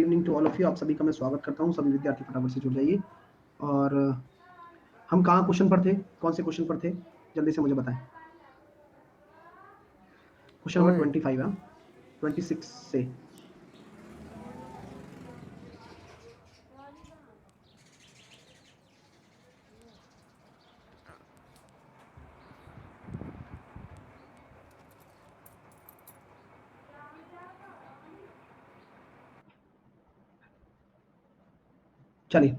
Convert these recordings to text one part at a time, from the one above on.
Evening to all of you. आप सभी का मैं स्वागत करता हूं। सभी विद्यार्थी फटाफट से जुड़ जाइए। और हम कहाँ क्वेश्चन पर थे, कौन से क्वेश्चन पर थे, जल्दी से मुझे बताएं। क्वेश्चन नंबर 25 है, 26 से। चलिए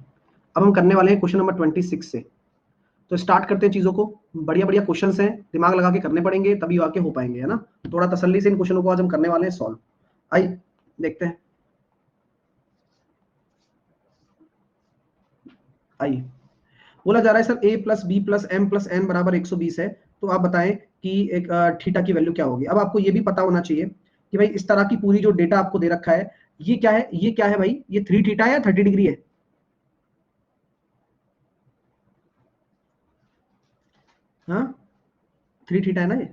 अब हम करने वाले हैं क्वेश्चन नंबर 26 से। तो स्टार्ट करते हैं चीजों को। बढ़िया बढ़िया क्वेश्चंस हैं, दिमाग लगा के करने पड़ेंगे तभी आके हो पाएंगे, है ना। थोड़ा तसल्ली से इन क्वेश्चनों को आज हम करने वाले हैं सॉल्व। आइए देखते हैं। आइए, बोला जा रहा है sir a plus B plus M plus N बराबर 120 है। तो आप बताएं कि एक थीटा की वैल्यू क्या होगी। अब आपको ये भी पता होना चाहिए कि भाई इस तरह की पूरी जो डेटा आपको दे रखा है, ये क्या है, ये क्या है भाई, ये 3 थीटा है या 30 डिग्री है। हाँ 3 थीटा है ना ये।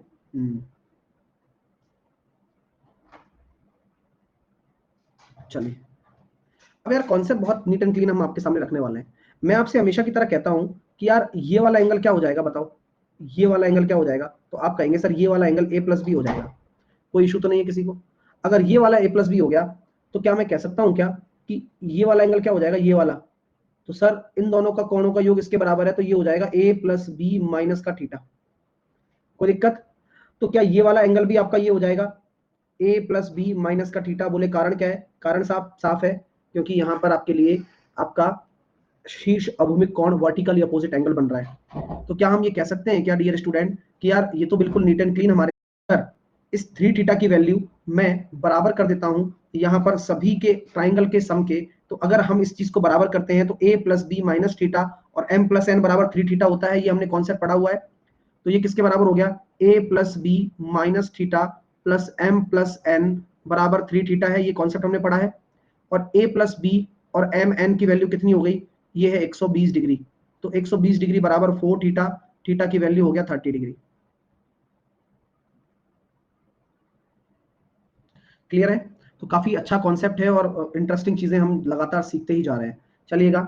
चलिए अब यार कॉन्सेप्ट बहुत नीट एंड क्लीन हम आपके सामने रखने वाले हैं। मैं आपसे हमेशा की तरह कहता हूं कि यार ये वाला एंगल क्या हो जाएगा, बताओ ये वाला एंगल क्या हो जाएगा। तो आप कहेंगे सर ये वाला एंगल a प्लस बी हो जाएगा। कोई इशू तो नहीं है किसी को। अगर ये वाला a प्लस बी हो गया तो क्या मैं कह सकता हूं क्या कि ये वाला एंगल क्या हो जाएगा, ये वाला। तो सर इन दोनों का कोणों का योग इसके बराबर है, तो ये हो जाएगा a प्लस बी माइनस का थीटा। कोई दिक्कत। तो क्या ये वाला एंगल भी आपका ये हो जाएगा a प्लस बी माइनस का थीटा। बोले कारण क्या है, कारण साफ साफ है, क्योंकि यहां पर आपके लिए आपका शीर्ष अभूमिक कोण वर्टिकली अपोजिट एंगल बन रहा है। तो क्या हम ये कह सकते हैं क्या डियर स्टूडेंट कि यार ये तो बिल्कुल नीट एंड क्लीन हमारे इस 3 थीटा की वैल्यू मैं बराबर कर देता हूं यहां पर सभी के ट्राइंगल के सम के। तो अगर हम इस चीज को बराबर करते हैं तो a plus B minus theta और m प्लस एन बराबर 3 थीटा होता है। ये हमने कॉन्सेप्ट पढ़ा हुआ है। तो ये किसके बराबर हो गया, a plus B minus theta plus m plus N बराबर 3 थीटा है। ये कॉन्सेप्ट हमने पढ़ा है। और a प्लस बी और एम एन की वैल्यू कितनी हो गई, ये है 120 डिग्री। तो 120 डिग्री बराबर 4 थीटा, थीटा की वैल्यू हो गया 30 डिग्री। क्लियर है। तो काफी अच्छा कॉन्सेप्ट है और इंटरेस्टिंग चीजें हम लगातार सीखते ही जा रहे हैं। चलिएगा,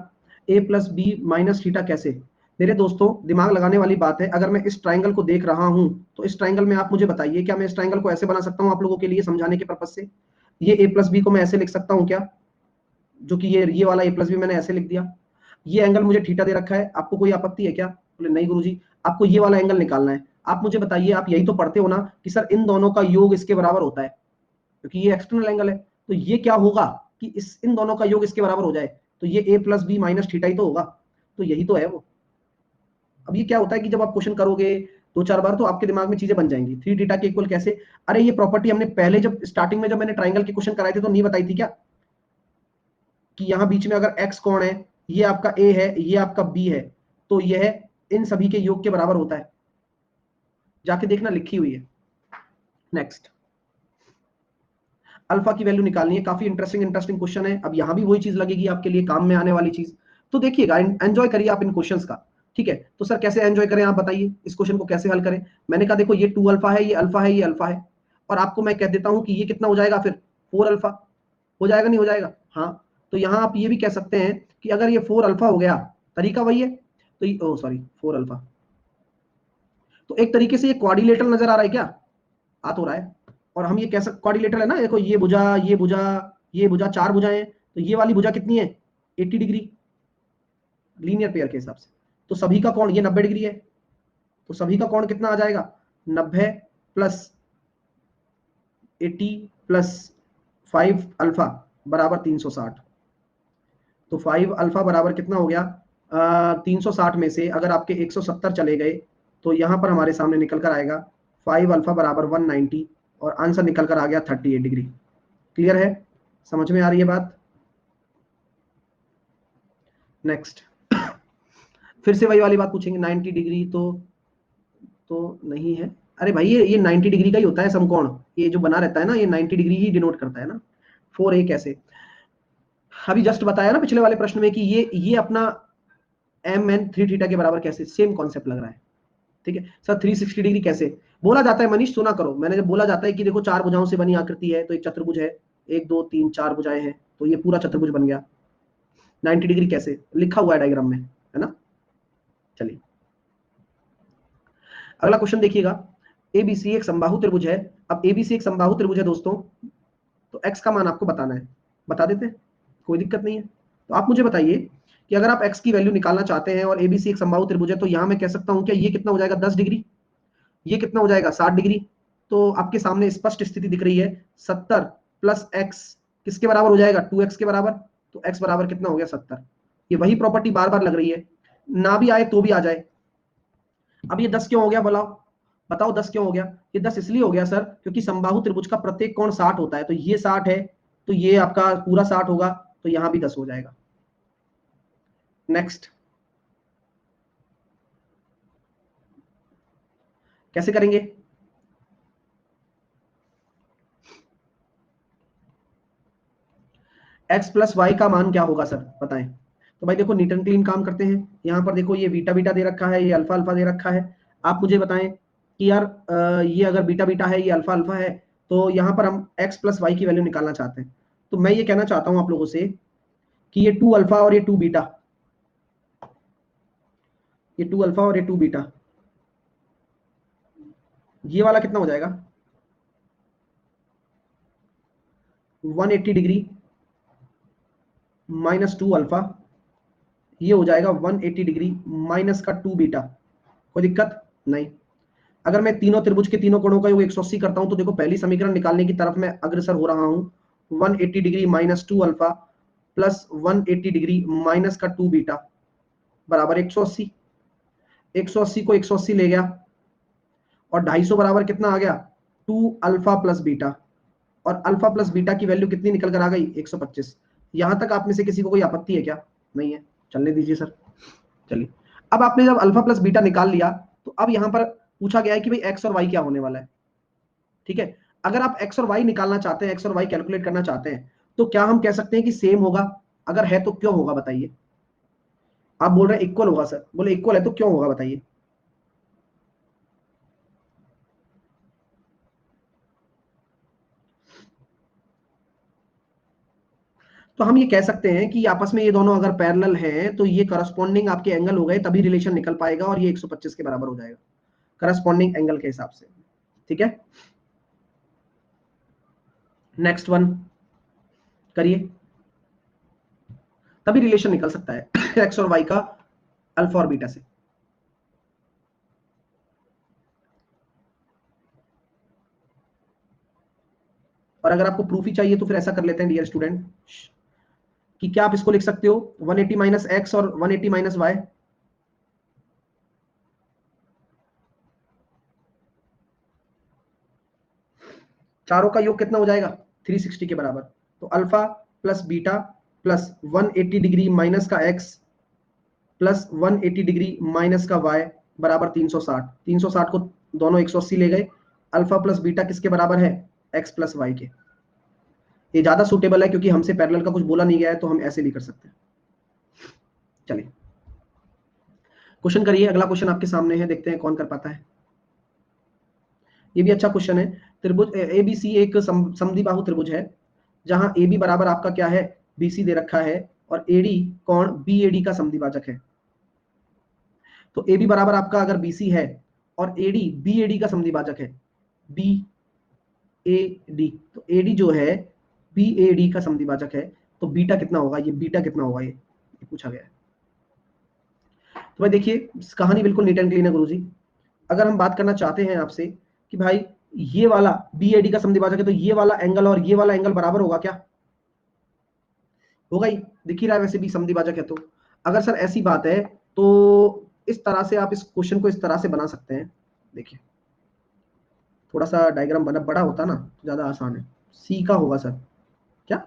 a plus B minus theta कैसे। मेरे दोस्तों दिमाग लगाने वाली बात है। अगर मैं इस ट्राइंगल को देख रहा हूं तो इस ट्राइंगल में आप मुझे बताइए क्या मैं इस ट्राइंगल को ऐसे बना सकता हूं आप लोगों के लिए समझाने के पर्पज से। ये a प्लस बी को मैं ऐसे लिख सकता हूं क्या, जो कि ये वाला a प्लस बी मैंने ऐसे लिख दिया। ये एंगल मुझे थीटा दे रखा है, आपको कोई आपत्ति है क्या। बोले नहीं गुरुजी, आपको ये वाला एंगल निकालना है। आप मुझे बताइए, आप यही तो पढ़ते हो ना कि सर इन दोनों का योग इसके बराबर होता है, क्योंकि ये एक्सटर्नल एंगल है। तो ये क्या होगा कि इन दोनों का योग इसके बराबर हो जाए, तो ये a plus B minus theta ही तो होगा। तो यही तो है वो। अब ये क्या होता है कि जब आप क्वेश्चन करोगे 2-4 बार तो आपके दिमाग में चीजें बन जाएंगी। 3 थीटा के इक्वल कैसे, अरे ये प्रॉपर्टी हमने पहले जब स्टार्टिंग में जब मैंने ट्राइंगल के क्वेश्चन कराए थे तो नहीं बताई थी क्या, कि यहां बीच में अगर x कोण है, ये आपका a है, ये आपका b है, तो यह इन सभी के योग के बराबर होता है। जाके देखना, लिखी हुई है। नेक्स्ट, अल्फा की वैल्यू निकालनी है। काफी इंटरेस्टिंग क्वेश्चन है। अब यहां भी वही चीज लगेगी आपके लिए काम में आने वाली चीज। तो देखिएगा, एंजॉय करिए आप इन क्वेश्चंस का। ठीक है, तो सर कैसे एंजॉय करें आप बताइए, इस क्वेश्चन को कैसे हल करें। मैंने कहा देखो ये 2 अल्फा है, ये अल्फा है, ये अल्फा है, और आपको मैं कह देता हूं कि ये कितना हो जाएगा, फिर 4 अल्फा हो जाएगा, नहीं हो जाएगा। हाँ, तो यहां आप ये भी कह सकते हैं कि अगर ये 4 अल्फा हो गया, तरीका वही है। तो सॉरी 4 अल्फा, तो एक तरीके से ये क्वाड्रिलेटरल नजर आ रहा है क्या, आ तो रहा है। और हम ये कह सकते क्वाड्रिलेटरल है ना, देखो ये भुजा, ये भुजा, ये भुजा, 4 भुजाएं हैं। तो ये वाली भुजा कितनी है, 80 डिग्री लीनियर पेयर के हिसाब से। तो सभी का कोण ये 90 डिग्री है। तो सभी का कोण कितना आ जाएगा, 90 प्लस 80 प्लस 5 अल्फा बराबर 360। तो 5 अल्फा बराबर कितना हो गया, 360 में से अगर आपके 170 चले गए तो यहां पर हमारे सामने निकल कर आएगा 5 अल्फा बराबर 190, और आंसर निकल कर आ गया 38 डिग्री। क्लियर है, समझ में आ रही है बात। नेक्स्ट, फिर से वही वाली बात पूछेंगे, 90 डिग्री तो नहीं है। अरे भाई ये 90 डिग्री का ही होता है समकोण, ये जो बना रहता है ना ये 90 डिग्री ही डिनोट करता है ना। 4a कैसे, अभी जस्ट बताया ना पिछले वाले प्रश्न में कि ये अपना एम एन 3 थीटा के बराबर कैसे, सेम कॉन्सेप्ट लग रहा है। ठीक है सर 360 डिग्री कैसे बोला जाता है, मनीष सुना करो। मैंने जब बोला जाता है कि देखो 4 भुजाओं से बनी आकृति है, तो एक चतुर्भुज है, 1 2 3 4 भुजाएं हैं। तो ये पूरा चतुर्भुज बन गया। 90 डिग्री कैसे लिखा हुआ है डायग्राम में, है ना। चलिए अगला क्वेश्चन देखिएगा। एबीसी एक समबाहु त्रिभुज है। अब एबीसी एक समबाहु त्रिभुज है दोस्तों, तो एक्स का मान आपको बताना है। बता देते हैं, कोई दिक्कत नहीं है। तो आप मुझे बताइए कि अगर आप एक्स की वैल्यू निकालना चाहते हैं और एबीसी एक समबाहु त्रिभुज है, तो यहां मैं कह सकता हूं क्या ये कितना हो जाएगा 10 डिग्री, ये कितना हो जाएगा 60 डिग्री। तो आपके सामने स्पष्ट स्थिति दिख रही है, 70 प्लस एक्स किसके बराबर हो जाएगा 2x के बराबर। तो x बराबर कितना हो गया 70। ये वही प्रॉपर्टी बार बार लग रही है, ना भी आए तो भी आ जाए। अब ये 10 क्यों हो गया बताओ, बताओ 10 क्यों हो गया। ये 10 इसलिए हो गया सर क्योंकि समबाहु त्रिभुज का प्रत्येक कोण 60 होता है, तो ये 60 है, तो ये आपका पूरा 60 होगा, तो यहां भी 10 हो जाएगा। नेक्स्ट कैसे करेंगे। x प्लस वाई का मान क्या होगा सर बताएं। तो भाई देखो न्यूटन क्लीन काम करते हैं। यहाँ पर देखो ये बीटा बीटा दे रखा है, ये अल्फा अल्फा दे रखा है। आप मुझे बताएं कि यार ये अगर बीटा बीटा है, ये अल्फा अल्फा है, तो यहाँ पर हम x प्लस वाई की वैल्यू निकालना चाहते हैं। तो मैं ये कहना चाहता हूँ आप लोगों से कि ये 2 अल्फा और ये 2 बीटा, ये 2 अल्फा और ये 2 बीटा, ये वाला कितना हो जाएगा 180 डिग्री माइनस 2 अल्फा, ये हो जाएगा 180 डिग्री माइनस का 2 बीटा। कोई दिक्कत नहीं। अगर मैं तीनों त्रिभुज के तीनों कोणों का योग 180 करता हूं, तो देखो पहली समीकरण निकालने की तरफ मैं अग्रसर हो रहा हूं। 180 degree minus 2 alpha plus 180 degree minus का 2 बीटा बराबर 180। 180 को 180 ले गया और 250 बराबर कितना आ गया 2 अल्फा प्लस बीटा। और अल्फा प्लस बीटा की वैल्यू कितनी निकल कर आ गई 125। यहां तक आप में से किसी को कोई आपत्ति है क्या, नहीं है, चलने दीजिए सर। चलिए अब आपने जब अल्फा प्लस बीटा निकाल लिया, तो अब यहां पर पूछा गया है कि भाई एक्स और वाई क्या होने वाला है। ठीक है, अगर आप एक्स और वाई निकालना चाहते हैं, एक्स और वाई कैलकुलेट करना चाहते हैं, तो क्या हम कह सकते हैं कि सेम होगा। अगर है तो क्यों होगा बताइए। आप बोल रहे हैं इक्वल होगा सर, बोले इक्वल है तो क्यों होगा बताइए। तो हम ये कह सकते हैं कि आपस में ये दोनों अगर पैरेलल हैं, तो ये करस्पॉन्डिंग आपके एंगल हो गए, तभी रिलेशन निकल पाएगा और ये 125 के बराबर हो जाएगा करस्पॉन्डिंग एंगल के हिसाब से। ठीक है, नेक्स्ट वन करिए, तभी रिलेशन निकल सकता है एक्स और वाई का अल्फा और बीटा से। और अगर आपको प्रूफ ही चाहिए तो फिर ऐसा कर लेते हैं डियर स्टूडेंट, कि क्या आप इसको लिख सकते हो 180 माइनस एक्स और 180 माइनस वाई। चारों का योग कितना हो जाएगा 360 के बराबर। तो alpha plus beta plus 180 degree minus का एक्स प्लस 180 डिग्री माइनस का वाई बराबर 360। 360 को दोनों 180 ले गए। अल्फा प्लस बीटा किसके बराबर है एक्स प्लस वाई के। ये ज्यादा सूटेबल है क्योंकि हमसे पैरेलल का कुछ बोला नहीं गया है, तो हम ऐसे भी कर सकते हैं। चलिए क्वेश्चन करिए, अगला क्वेश्चन आपके सामने है, देखते हैं कौन कर पाता है। ये भी अच्छा क्वेश्चन है। त्रिभुज एबीसी एक समद्विबाहु त्रिभुज है, जहां ए बी बराबर आपका क्या है बीसी दे रखा है, और एडी कोण बी एडी का समद्विभाजक है। तो ए बी बराबर आपका अगर बीसी है और एडी बी एडी का समद्विभाजक है, बी ए डी, तो एडी जो है बी ए डी का समद्विभाजक है, तो बीटा कितना होगा, ये बीटा कितना होगा, ये पूछा गया है। तो भाई देखिए कहानी बिल्कुल नीट एंड क्लीन है गुरुजी। अगर हम बात करना चाहते हैं आपसे कि भाई ये वाला बी ए डी का समद्विभाजक है, तो ये वाला एंगल और ये वाला एंगल बराबर होगा क्या, होगा ही, दिख ही रहा है वैसे भी समद्विभाजक है। तो अगर सर ऐसी बात है, तो इस तरह से आप इस क्वेश्चन को इस तरह से बना सकते हैं। देखिए थोड़ा सा डायग्राम बना बड़ा होता ना तो ज्यादा आसान है। सी का होगा सर क्या,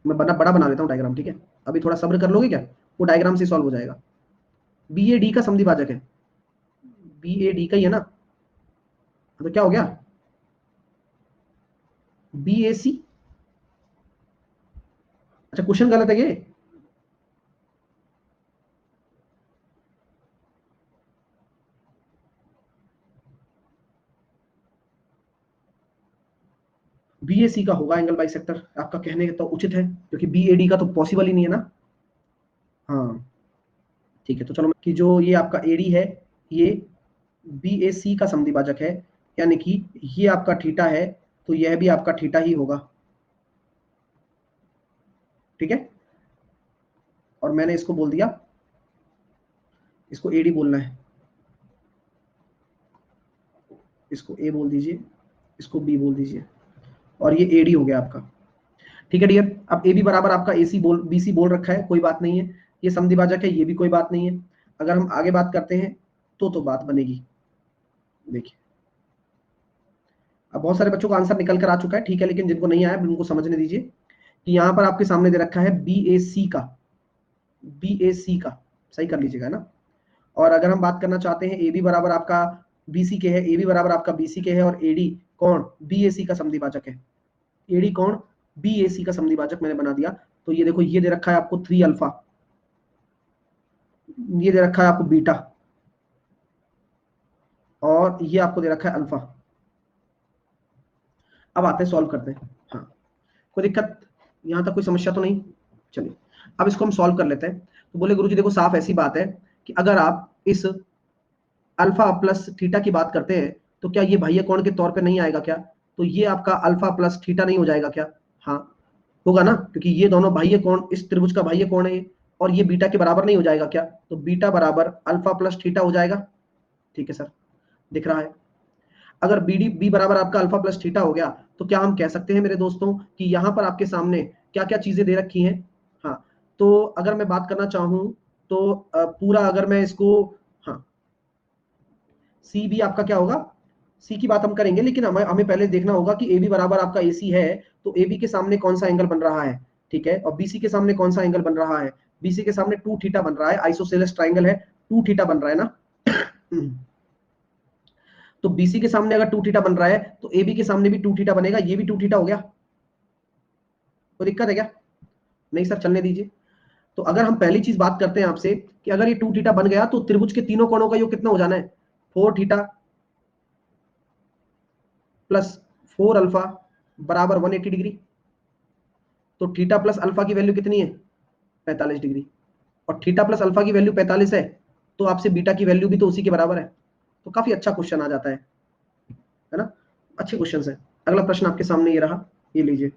मैं बड़ा बना लेता हूँ डायग्राम, ठीक है। अभी थोड़ा सब्र कर लोगे क्या, वो डायग्राम से सॉल्व हो जाएगा। बी ए डी का समद्विभाजक है, बी ए डी का ही है ना, तो क्या हो गया बी ए सी। अच्छा क्वेश्चन गलत है ये, बीएसी का होगा एंगल बाइसेक्टर, आपका कहने तो उचित है, क्योंकि बीएडी का तो पॉसिबल ही नहीं है ना। हाँ ठीक है, तो चलो कि जो ये आपका एडी है ये बीएसी का समद्विभाजक है, यानी कि ये आपका थीटा है तो यह भी आपका थीटा ही होगा, ठीक है। और मैंने इसको बोल दिया, इसको एडी बोलना है, इसको ए बोल दीजिए, इसको बी बोल दीजिए, और ये एडी हो गया आपका, ठीक है डियर। अब ए बी बराबर आपका एसी बोल बीसी बोल रखा है, कोई बात नहीं है, ये समद्विभाजक है, ये भी कोई बात नहीं है। अगर हम आगे बात करते हैं तो बात बनेगी। देखिए अब बहुत सारे बच्चों का आंसर निकल कर आ चुका है, ठीक है, लेकिन जिनको नहीं आया उनको समझने दीजिए कि यहाँ पर आपके सामने दे रखा है बी ए सी का, सही कर लीजिएगा ना। और अगर हम बात करना चाहते हैं ए बी बराबर आपका बीसी के है, ए बी बराबर आपका बीसी के है, और एडी कौन बीएसी का समद्विभाजक है, एडी कौन बीएसी का समद्विभाजक मैंने बना दिया। तो ये देखो ये दे रखा है आपको 3 अल्फा, ये दे रखा है आपको बीटा, और ये आपको दे रखा है अल्फा। अब आते हैं सॉल्व करते हैं। हाँ कोई दिक्कत, यहां तक कोई समस्या तो नहीं। चलिए अब इसको हम सॉल्व कर लेते हैं। तो बोले गुरुजी देखो साफ ऐसी बात है कि अगर आप इस अल्फा प्लस थीटा की बात करते हैं तो क्या ये बाह्य कोण के तौर पे नहीं आएगा क्या? तो ये आपका अल्फा प्लस थीटा नहीं हो जाएगा क्या? हाँ होगा ना, क्योंकि ये दोनों बाह्य कोण इस त्रिभुज का बाह्य कोण है, और ये बीटा के बराबर नहीं हो जाएगा क्या? तो बीटा बराबर अल्फा प्लस थीटा हो जाएगा, ठीक है सर दिख रहा है। अगर बी बराबर आपका अल्फा प्लस थीटा हो गया तो क्या हम कह सकते हैं मेरे दोस्तों कि यहां पर आपके सामने क्या क्या चीजें दे रखी हैं? हाँ तो अगर मैं बात करना चाहूं तो पूरा अगर मैं इसको, हाँ सी बी आपका क्या होगा, सी की बात हम करेंगे, लेकिन हमें पहले देखना होगा कि ए बी बराबर आपका ए सी है, तो ए बी के सामने कौन सा एंगल बन रहा है, ठीक है, और बीसी के सामने कौन सा एंगल बन रहा है, बीसी के सामने 2 थीटा बन रहा है, आइसोसेलेस ट्राइंगल है, 2 थीटा बन रहा है ना। तो बीसी के सामने अगर 2 थीटा बन रहा है तो ए बी के सामने भी 2 थीटा बनेगा, ये भी 2 थीटा हो गया, कोई दिक्कत है क्या? नहीं सर चलने दीजिए। तो अगर हम पहली चीज बात करते हैं आपसे कि अगर ये 2 थीटा बन गया तो त्रिभुज के तीनों कोणों का योग कितना हो जाना है, 4 थीटा प्लस 4 अल्फा बराबर 180 डिग्री। तो थीटा प्लस अल्फा की वैल्यू कितनी है, 45 डिग्री, और थीटा प्लस अल्फा की वैल्यू 45 है, तो आपसे बीटा की वैल्यू भी तो उसी के बराबर है। तो काफी अच्छा क्वेश्चन आ जाता है ना, अच्छे क्वेश्चन है। अगला प्रश्न आपके सामने ये रहा, ये लीजिए,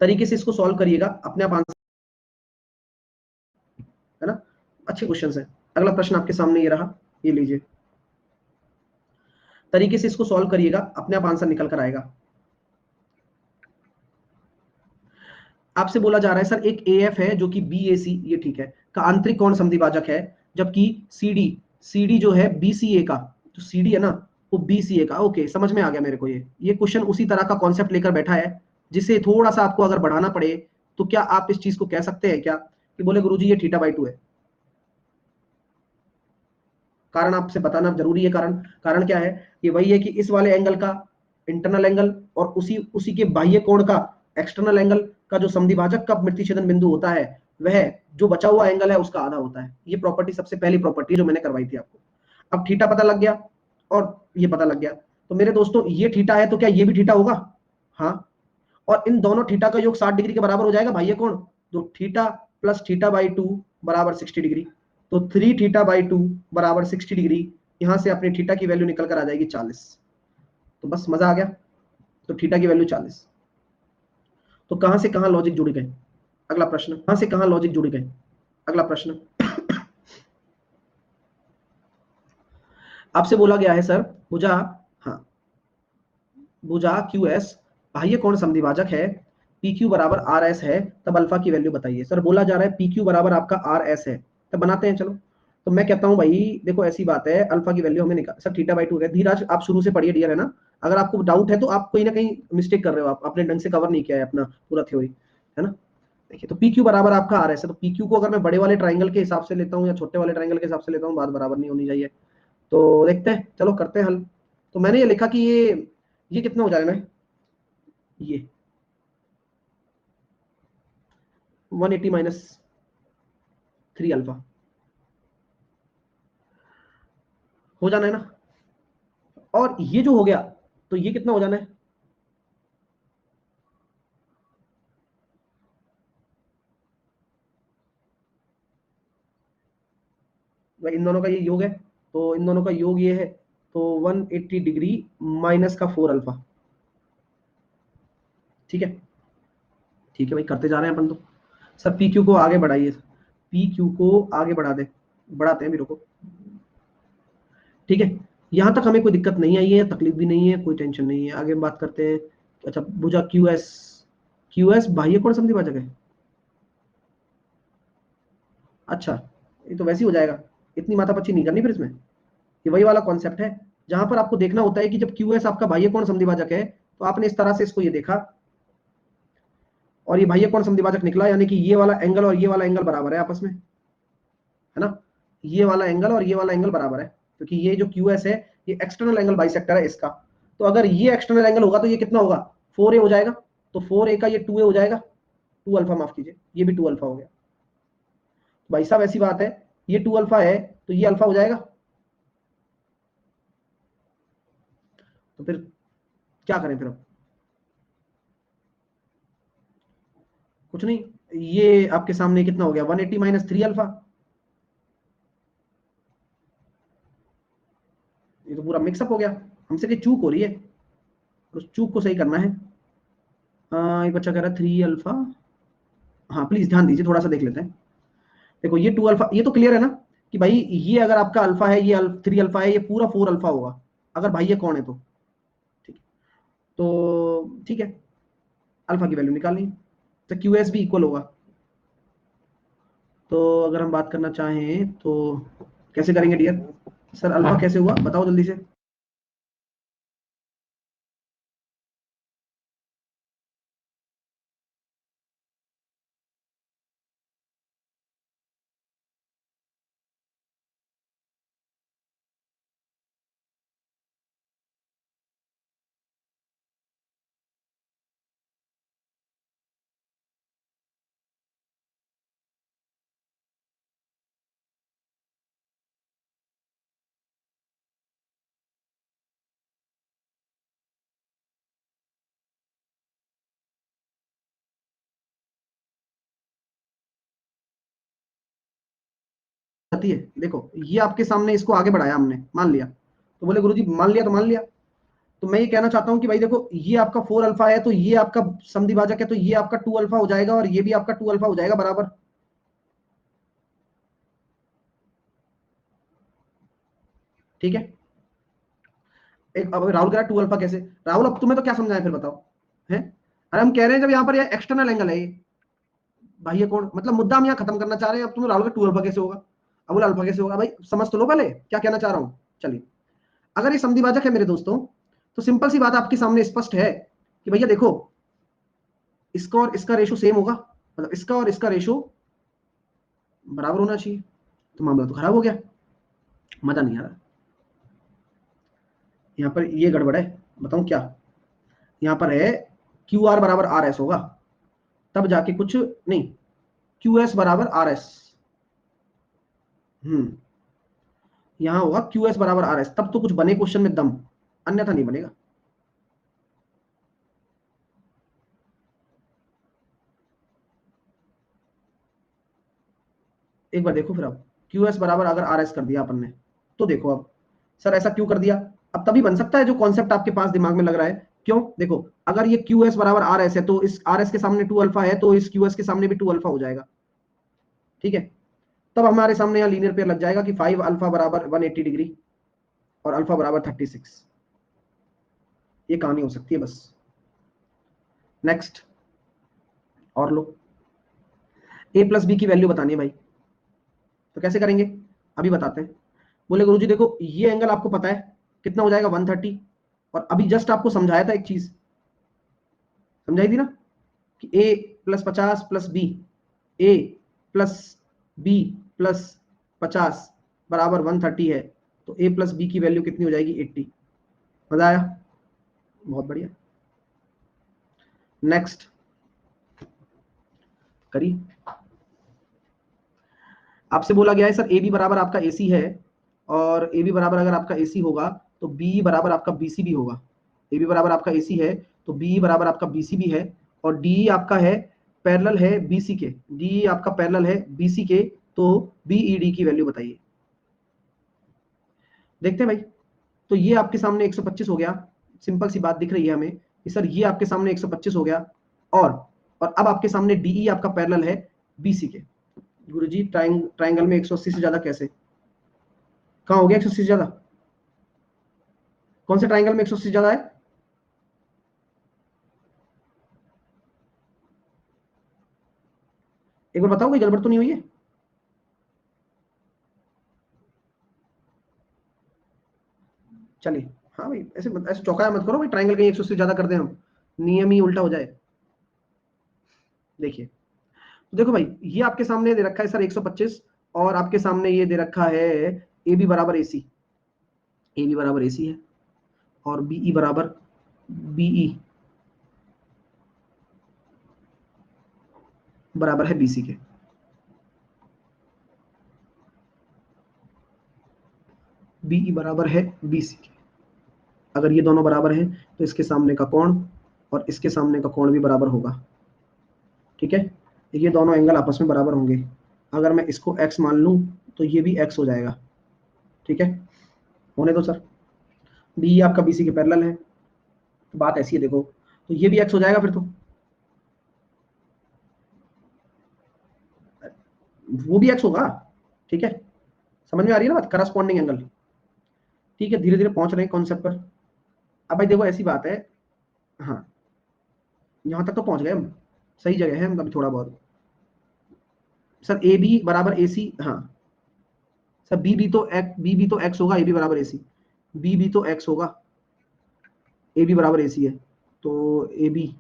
तरीके से इसको सॉल्व करिएगा, अपने आप आंसर, है ना, अच्छे क्वेश्चन है। अगला प्रश्न आपके सामने ये रहा, ये लीजिए, तरीके से इसको सॉल्व करिएगा, अपने आप आंसर निकल कर आएगा। आपसे बोला जा रहा है सर एक एएफ है जो कि बीएसी, ये ठीक है, का आंतरिक कोण समद्विभाजक है, जबकि सीडी सीडी जो है बीसीए का, जो सीडी है ना वो बीसीए का, ओके समझ में आ गया मेरे को। ये क्वेश्चन उसी तरह का कॉन्सेप्ट लेकर बैठा है, जिसे थोड़ा सा आपको अगर बढ़ाना पड़े तो क्या आप इस चीज को कह सकते हैं क्या कि बोले गुरुजी ये थीटा बाई 2 है? कारण आपसे बताना जरूरी है, कारण कारण क्या है, ये वही है कि इस वाले एंगल का इंटरनल एंगल और उसी उसी के बाह्य कोण का एक्सटर्नल एंगल का जो समद्विभाजक का मृत्युछेदन बिंदु होता है, वह जो बचा हुआ एंगल है उसका आधा होता है। ये प्रॉपर्टी सबसे पहली प्रॉपर्टी जो मैंने करवाई थी आपको। अब थीटा पता लग गया और ये पता लग गया, तो मेरे दोस्तों ये थीटा है तो क्या ये भी थीटा होगा? हाँ, और इन दोनों थीटा का योग 60 डिग्री के बराबर हो जाएगा बाह्य कोण, तो थीटा प्लस थीटा बाई 2 बराबर 60 डिग्री। तो 3 थीटा बाई 2 बराबर 60 डिग्री, यहां से अपने थीटा की वैल्यू निकल कर आ जाएगी 40। तो बस मजा आ गया, तो थीटा की वैल्यू 40। तो कहां से कहां लॉजिक जुड़ गए? अगला प्रश्न, कहां से कहां लॉजिक जुड़ गए? अगला प्रश्न, आपसे बोला गया है सर भुजा, हाँ भुजा क्यू एस बाह्य कोण समद्विभाजक है, पी क्यू बराबर आर एस है, तब अल्फा की वैल्यू बताइए। सर बोला जा रहा है पी क्यू बराबर आपका आर एस है, तब बनाते हैं चलो। तो मैं कहता हूं भाई देखो ऐसी बात है, अल्फा की वैल्यू हमें निकाल, सर थीटा बाई 2 है, धीरज आप शुरू से पढ़िए डियर, है ना। अगर आपको डाउट है तो आप कहीं ना कहीं मिस्टेक कर रहे हो, आप अपने ढंग से कवर नहीं किया है अपना पूरा थ्योरी, है ना। देखिए तो पी क्यू बराबर आपका आर एस है, तो पी क्यू को अगर मैं बड़े वाले ट्राइंगल के हिसाब से लेता हूँ या छोटे वाले ट्राइंगल के हिसाब से लेता हूँ, बात बराबर नहीं होनी चाहिए। तो देखते हैं, चलो करते हैं हल। तो मैंने ये लिखा कि ये कितना हो जाएगा ना, ये 180 माइनस 3 अल्फा हो जाना है ना, और ये जो हो गया तो ये कितना हो जाना है, भाई इन दोनों का ये योग है, तो इन दोनों का योग ये है, तो 180 डिग्री माइनस का 4 अल्फा। ठीक है, ठीक है भाई, करते जा रहे हैं अपन तो। सर पी क्यू को आगे बढ़ाइए, पी क्यू को आगे बढ़ा दे, बढ़ाते हैं, भी रुको। ठीक है, यहां तक हमें कोई दिक्कत नहीं आई है, तकलीफ भी नहीं है, कोई टेंशन नहीं है। आगे हम बात करते हैं। अच्छा भुजा क्यू एस, क्यू एस बाह्य कोण संधिभाजक है। अच्छा, ये तो वैसे ही हो जाएगा, इतनी माथापच्ची नहीं करनी फिर इसमें। ये वही वाला कॉन्सेप्ट है जहां पर आपको देखना होता है कि जब क्यू एस आपका बाह्य कोण संधिभाजक है, तो आपने इस तरह से इसको ये देखा, और ये बाह्य कोण संधिभाजक निकला, यानी कि ये वाला एंगल और ये वाला एंगल बराबर है आपस में, है ना। ये वाला एंगल और ये वाला एंगल बराबर है, क्योंकि ये जो क्यू एस है ये एक्सटर्नल एंगल बाइसेक्टर है इसका। तो अगर ये एक्सटर्नल एंगल होगा तो ये कितना होगा, 4a हो जाएगा। तो 4a का ये 2a हो जाएगा, 2 अल्फा, माफ कीजिए, ये भी 2 अल्फा हो गया। भाई साहब ऐसी बात है, ये 2 अल्फा है तो ये अल्फा हो जाएगा। तो फिर क्या करें फिर अब, कुछ नहीं, ये आपके सामने कितना हो गया, 180 माइनस 3 अल्फा। ये तो पूरा मिक्सअप हो गया, हमसे कि चूक हो रही है, उस चूक को सही करना है। एक बच्चा कह रहा है 3 अल्फा, हाँ प्लीज ध्यान दीजिए, थोड़ा सा देख लेते हैं। देखो ये 2 अल्फा, ये तो क्लियर है ना कि भाई ये अगर आपका अल्फा है, ये 3 अल्फा है, ये पूरा 4 अल्फा होगा अगर भाई ये कौन है तो। ठीक है, तो ठीक है, अल्फा की वैल्यू निकालनी, तो क्यू एस भी इक्वल होगा। तो अगर हम बात करना चाहें तो कैसे करेंगे डियर, सर अल्फा कैसे हुआ बताओ जल्दी से। आती है, देखो ये आपके सामने इसको आगे बढ़ाया हमने, मान लिया, तो बोले गुरुजी मान लिया तो मान लिया। तो मैं ये कहना चाहता हूं कि भाई देखो ये आपका 4 अल्फा है, तो ये आपका संधिभाजक है, तो ये आपका 2 अल्फा हो जाएगा, और ये भी आपका 2 अल्फा हो जाएगा बराबर। ठीक है, एक अब राहुल कह रहा है 2 अल्फा कैसे, राहुल अब तुम्हें तो क्या समझाएं फिर बताओ, है। अरे हम कह रहे हैं जब यहाँ पर ये एक्सटर्नल एंगल है, ये बाह्य कोण, मतलब मुद्दा हम यहाँ खत्म करना चाह रहे हैं। अब तुम राहुल का 2 अल्फा कैसे होगा, अब बोला अल्फा कैसे होगा, भाई समझ तो लो पहले क्या कहना चाह रहा हूँ। चलिए, अगर ये संधिभाजक है मेरे दोस्तों, तो सिंपल सी बात आपके सामने स्पष्ट है कि भैया देखो, इसका और इसका रेशो सेम होगा, मतलब इसका और इसका रेशो बराबर होना चाहिए। तो मामला तो खराब हो गया, मजा नहीं आ रहा। यहाँ पर ये गड़बड़ है, बताऊं क्या, यहाँ पर है क्यू आर बराबर आर एस होगा, तब जाके कुछ नहीं, क्यू एस बराबर आर एस, यहाँ होगा क्यू एस बराबर आर एस, तब तो कुछ बने क्वेश्चन में दम, अन्यथा नहीं बनेगा। एक बार देखो फिर, अब क्यू एस बराबर अगर आर एस कर दिया अपन ने, तो देखो अब सर ऐसा क्यों कर दिया, अब तभी बन सकता है जो कॉन्सेप्ट आपके पास दिमाग में लग रहा है। क्यों, देखो अगर ये क्यू एस बराबर आर एस है, तो इस आर एस के सामने 2 अल्फा है, तो इस क्यू एस के सामने भी 2 अल्फा हो जाएगा। ठीक है, तब हमारे सामने यहाँ लीनियर पेयर लग जाएगा कि 5 अल्फा बराबर 180 डिग्री और अल्फा बराबर 36। ये कहानी हो सकती है बस। नेक्स्ट, और लो, ए प्लस बी की वैल्यू बतानी है भाई, तो कैसे करेंगे अभी बताते हैं। बोले गुरुजी देखो ये एंगल आपको पता है कितना हो जाएगा 130, और अभी जस्ट आपको समझाया था एक चीज, समझाई थी ना कि ए प्लस 50 प्लस बी, ए प्लस बी प्लस 50 बराबर 130 है, तो ए प्लस बी की वैल्यू कितनी हो जाएगी 80। मजा आया, बहुत बढ़िया। नेक्स्ट करिए, आपसे बोला गया है सर ए बी बराबर आपका ए सी है, और ए बी बराबर अगर आपका ए सी होगा तो बी बराबर आपका बी सी भी होगा। ए बी बराबर आपका ए सी है तो बी बराबर आपका बी सी भी है, और डी आपका है पैरेलल है बी सी के, डी आपका पैरेलल है बी सी के, तो बी ई डी की वैल्यू बताइए। देखते हैं भाई, तो ये आपके सामने 125 हो गया, सिंपल सी बात दिख रही है हमें कि सर ये आपके सामने 125 हो गया, और अब आपके सामने डीई आपका पैरेलल है बीसी के। गुरुजी ट्राइंगल में 180 से ज्यादा कैसे, कहाँ हो गया 180 से ज्यादा, कौन से ट्राइंगल में 180 से ज्यादा है? एक बार बताओ, कोई गड़बड़ तो नहीं हुई है? चलिए, हाँ भाई, ऐसे ऐसे चौंकाया मत करो भाई, ट्राइंगल कहीं 180 से ज्यादा कर दें हम, नियम ही उल्टा हो जाए। देखिए, तो देखो भाई, ये आपके सामने दे रखा है सर 125, और आपके सामने ये दे रखा है ए बी बराबर ए सी, ए बी बराबर ए सी है, और बीई बराबर बीई बराबर है बीसी के। बीई बराबर है बीसी के। अगर ये दोनों बराबर हैं तो इसके सामने का कोण और इसके सामने का कोण भी बराबर होगा, ठीक है? ये दोनों एंगल आपस में बराबर होंगे। अगर मैं इसको x मान लूं तो ये भी x हो जाएगा, ठीक है? होने दो सर, डी आपका बीसी के पैरेलल है, तो बात ऐसी है देखो, तो ये भी x हो जाएगा फिर, तो वो भी x होगा, ठीक है? समझ में आ रही है ना बात, करस्पॉन्डिंग एंगल। ठीक है, धीरे धीरे पहुंच रहे हैं कॉन्सेप्ट पर। अब भाई देखो, ऐसी बात है, हाँ, यहाँ तक तो पहुंच गए हम, सही जगह है हम अभी थोड़ा बहुत। सर ए बी बराबर ए सी, हाँ सर, बी भी तो एक्स होगा, ए बी बराबर ए सी, बी भी तो एक्स होगा, ए बी बराबर ए सी है, तो ए बी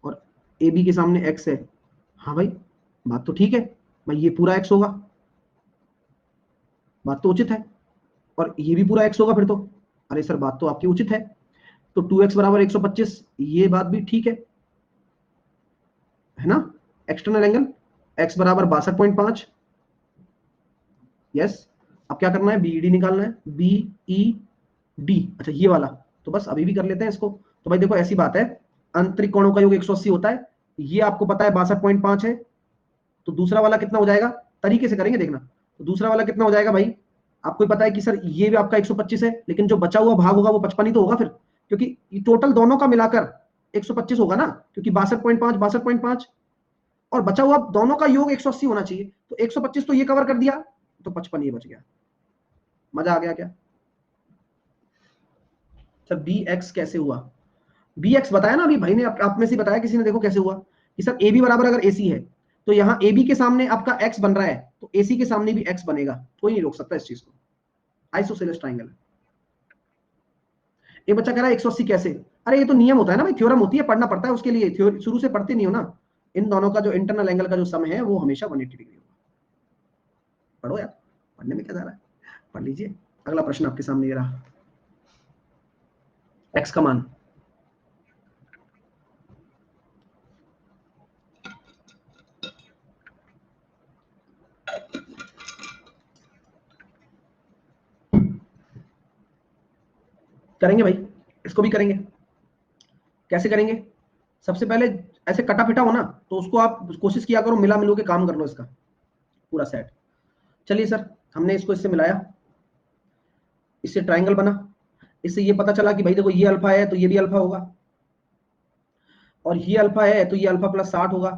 और ए बी के सामने एक्स है, हाँ भाई, बात तो ठीक है भाई, ये पूरा एक्स होगा, बात तो उचित है, और ये भी पूरा एक्स होगा फिर तो, अरे सर बात तो आपकी उचित है, तो 2x बराबर 125, ये बात भी ठीक है ना? एक्सटर्नल एंगल x बराबर 62.5, यस। अब क्या करना है, बीईडी निकालना है, बीईडी, अच्छा ये वाला, तो बस अभी भी कर लेते हैं इसको। तो भाई देखो, ऐसी बात है, आंतरिक कोणों का योग 180 होता है, ये आपको पता है 62.5 है, तो दूसरा वाला कितना हो जाएगा, तरीके से करेंगे देखना, तो दूसरा वाला कितना हो जाएगा भाई, आपको ही पता है कि सर ये भी आपका 125 है, लेकिन जो बचा हुआ भाग होगा वो 55 ही तो होगा फिर, क्योंकि टोटल दोनों का मिलाकर 125 होगा ना, क्योंकि 62.5 और बचा हुआ दोनों का योग 180 होना चाहिए, तो 125 तो ये कवर कर दिया, तो 55 ये बच गया। मजा आ गया क्या? सर बी एक्स कैसे हुआ, बी एक्स बताया ना अभी भाई ने, आप में से बताया किसी ने, देखो कैसे हुआ कि सर ए बी बराबर अगर ए सी है, तो यहाँ ए बी के सामने आपका एक्स बन रहा है, तो ए सी के सामने भी एक्स बनेगा, कोई नहीं रोक सकता इस चीज को, आइसोसेलेस ट्राइंगल। ये बच्चा कह रहा है 180 कैसे, अरे ये तो नियम होता है ना भाई, थ्योरम होती है, पढ़ना पड़ता है उसके लिए, थ्योरी शुरू से पढ़ते नहीं हो ना, इन दोनों का जो इंटरनल एंगल का जो सम है वो हमेशा 180 डिग्री होगा। पढ़ो यार, पढ़ने में क्या जा रहा है, पढ़ लीजिए। अगला प्रश्न आपके सामने ये रहा, एक्स का मान, करेंगे भाई, इसको भी करेंगे। कैसे करेंगे? सबसे पहले ऐसे कटा पिटा हो ना, तो उसको आप कोशिश किया करो, मिला मिलू के काम कर लो इसका पूरा सेट। चलिए सर, हमने इसको इससे मिलाया, इससे ट्राइंगल बना, इससे ये पता चला कि भाई देखो, ये अल्फा है तो ये भी अल्फा होगा, और ये अल्फा है तो ये अल्फा प्लस 60 होगा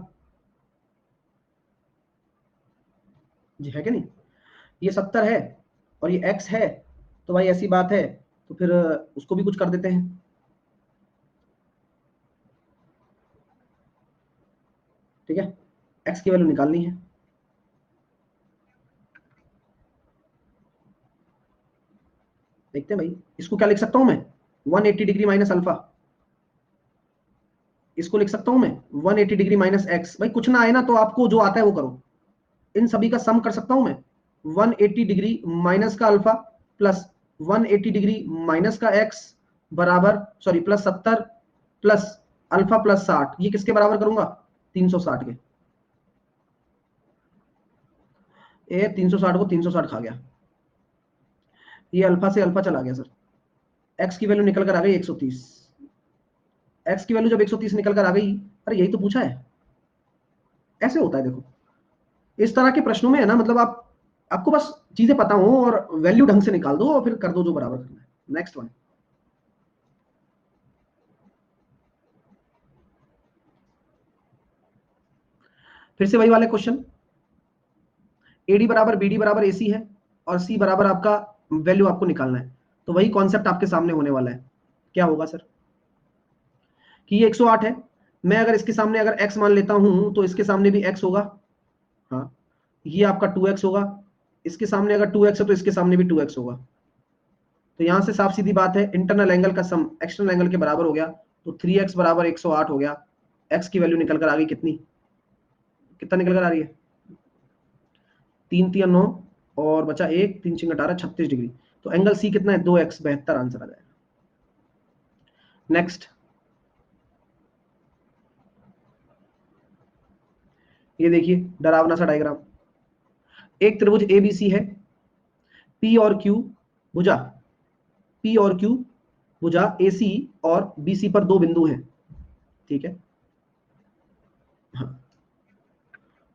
जी, है कि नहीं? ये 70 है और ये x है, तो भाई ऐसी बात है, तो फिर उसको भी कुछ कर देते हैं, ठीक है? x की वैल्यू निकालनी है, देखते हैं भाई, इसको क्या लिख सकता हूं मैं, 180 डिग्री माइनस अल्फा, इसको लिख सकता हूं मैं 180 डिग्री माइनस एक्स, भाई कुछ ना आए ना तो आपको जो आता है वो करो, इन सभी का सम कर सकता हूं मैं, 180 डिग्री माइनस का अल्फा प्लस 180 डिग्री माइनस का एक्स बराबर, sorry plus 70 plus alpha plus 60, ये किसके बराबर करूंगा, 360 के, ये 360 को 360 खा गया, ये अल्फा से अल्फा चला गया सर, एक्स की वैल्यू निकल कर आ गई 130, एक्स की वैल्यू जब 130 निकल कर आ गई, अरे यही तो पूछा है, ऐसे होता है देखो, इस तरह के प्रश्नों में है ना, मतलब आप आपको बस चीजें पता हो और वैल्यू ढंग से निकाल दो और फिर कर दो जो बराबर करना है। नेक्स्ट वन, फिर से वही वाले क्वेश्चन, एडी बराबर बीडी बराबर एसी है और सी बराबर आपका वैल्यू आपको निकालना है। तो वही कॉन्सेप्ट आपके सामने होने वाला है। क्या होगा सर कि ये 108 है, मैं अगर इसके सामने अगर x मान लेता हूं तो इसके सामने भी x होगा। हाँ, ये आपका 2x होगा, इसके सामने अगर 2x है तो इसके सामने भी 2x होगा। तो यहां से साफ सीधी बात है, इंटरनल एंगल का सम एक्सटर्नल एंगल के बराबर हो गया। तो 3x बराबर 108 हो गया। x की वैल्यू निकल कर आ गई कितनी, कितना निकल कर आ रही है, 3 3 9 और बचा 1 3 6 18 36 डिग्री। तो एंगल सी कितना है, 2x, 72 आंसर आ जाएगा। नेक्स्ट, ये देखिए डरावना सा डायग्राम, एक त्रिभुज एबीसी है, पी और क्यू भुजा, पी और क्यू भुजा एसी और बीसी पर दो बिंदु हैं। ठीक है, हाँ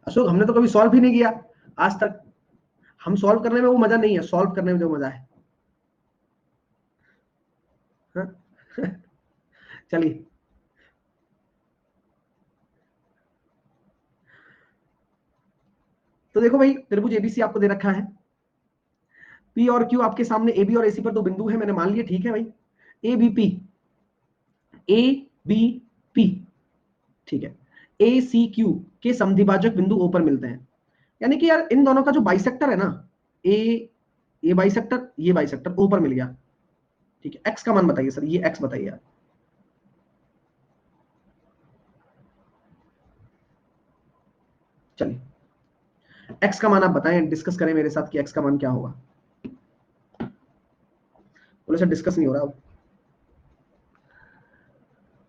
अशोक हमने तो कभी सॉल्व ही नहीं किया आज तक। हम सॉल्व करने में वो मजा नहीं है, सॉल्व करने में जो मजा है। हाँ? चलिए, तो देखो भाई त्रिभुज एबीसी आपको दे रखा है, पी और क्यू आपके सामने, ए बी और एसी पर दो बिंदु है, मैंने मान लिया। ठीक है भाई, A B P, A B P, ठीक है, ए सी क्यू के समद्विभाजक बिंदु ओ पर मिलते हैं। यानी कि यार इन दोनों का जो बाइसेक्टर है ना, ए, ये बाइसेक्टर, ये बाइसेक्टर ओ पर मिल गया। ठीक है, एक्स का मान बताइए सर, ये एक्स बताइए यार। चलिए एक्स का मान आप बताएं, डिस्कस करें मेरे साथ कि एक्स का मान क्या होगा। बोले सर डिस्कस नहीं हो रहा अब।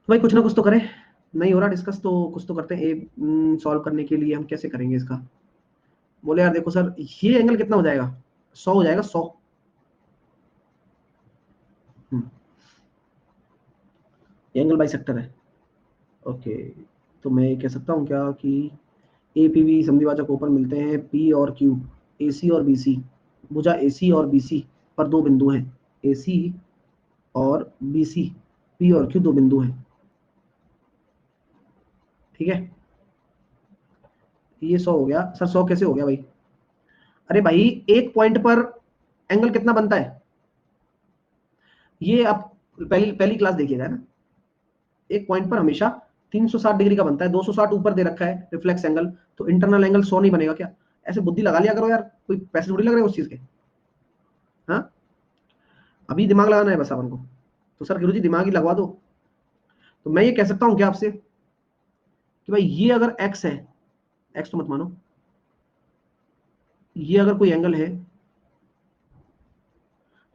तो भाई कुछ ना कुछ तो करें, नहीं हो रहा डिस्कस तो कुछ तो करते हैं। ए सॉल्व करने के लिए हम कैसे करेंगे इसका। बोले यार देखो सर, ये एंगल कितना हो जाएगा, 100 हो जाएगा, 100। ये एंगल बाइसेक्टर है। ओके, तो मैं ये कह सकता हूँ क्या कि ए पी बी समद्विभाजक ऊपर मिलते हैं, पी और क्यू, ए सी और बी सी, भुजा ए सी और बी सी पर दो बिंदु हैं, ए सी और बी सी, पी और क्यू दो बिंदु हैं। ठीक है, ये 100 हो गया सर, 100 कैसे हो गया भाई। अरे भाई एक पॉइंट पर एंगल कितना बनता है, ये आप पहली पहली क्लास देखिएगा ना, एक पॉइंट पर हमेशा 360 डिग्री का बनता है, 260 ऊपर दे रखा है रिफ्लेक्स एंगल, तो इंटरनल एंगल 100 नहीं बनेगा क्या। ऐसे बुद्धि लगा लिया करो यार, कोई पैसे थोड़ी लग रहे हैं उस चीज के। हाँ, अभी दिमाग लगाना है बस अपन को। तो सर गुरुजी दिमाग ही लगवा दो। तो मैं ये कह सकता हूँ क्या आपसे कि भाई ये अगर एक्स है, एक्स तो मत मानो, ये अगर कोई एंगल है,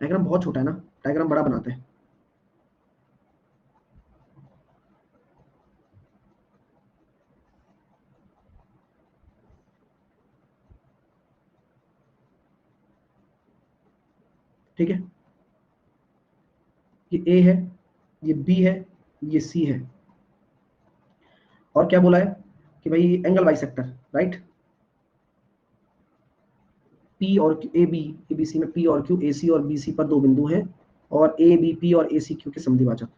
डायग्राम बहुत छोटा है ना, डायग्राम बड़ा बनाते हैं। ठीक है, ये ए है, ये बी है, ये सी है, और क्या बोला है कि भाई एंगल बाइसेक्टर, राइट। पी और A B, A B C में पी और क्यू, ए सी और बी सी पर दो बिंदु हैं, और ए बी पी और ए सी क्यू के समद्विभाजक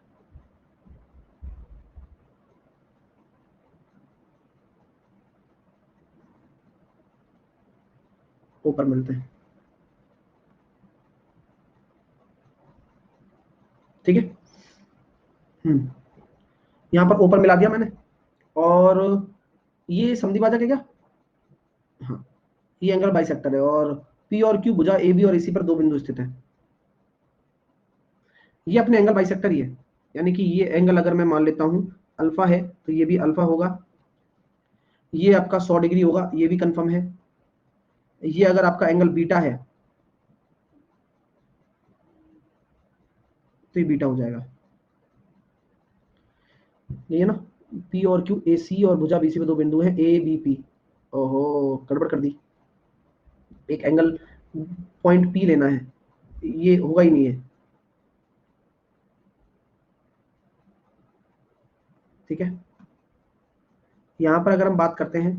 ऊपर मिलते हैं। ठीक है, यहाँ पर ऊपर मिला दिया मैंने, और ये समद्विभाजक है क्या, हाँ, ये एंगल बाइसेक्टर है, और पी और क्यू भुजा ए बी और ए सी पर दो बिंदु स्थित है। ये अपने एंगल बाइसेक्टर ही है, यानी कि ये एंगल अगर मैं मान लेता हूं अल्फा है, तो ये भी अल्फा होगा, ये आपका 100 डिग्री होगा, ये भी कंफर्म है। ये अगर आपका एंगल बीटा है तो ये बीटा हो जाएगा, ये है ना, पी और क्यू, ए सी और भुजा बीसी पे दो बिंदु हैं, ए बी पी। ओहो, गड़बड़ कर दी, एक एंगल पॉइंट पी लेना है, ये होगा ही नहीं है। ठीक है, यहां पर अगर हम बात करते हैं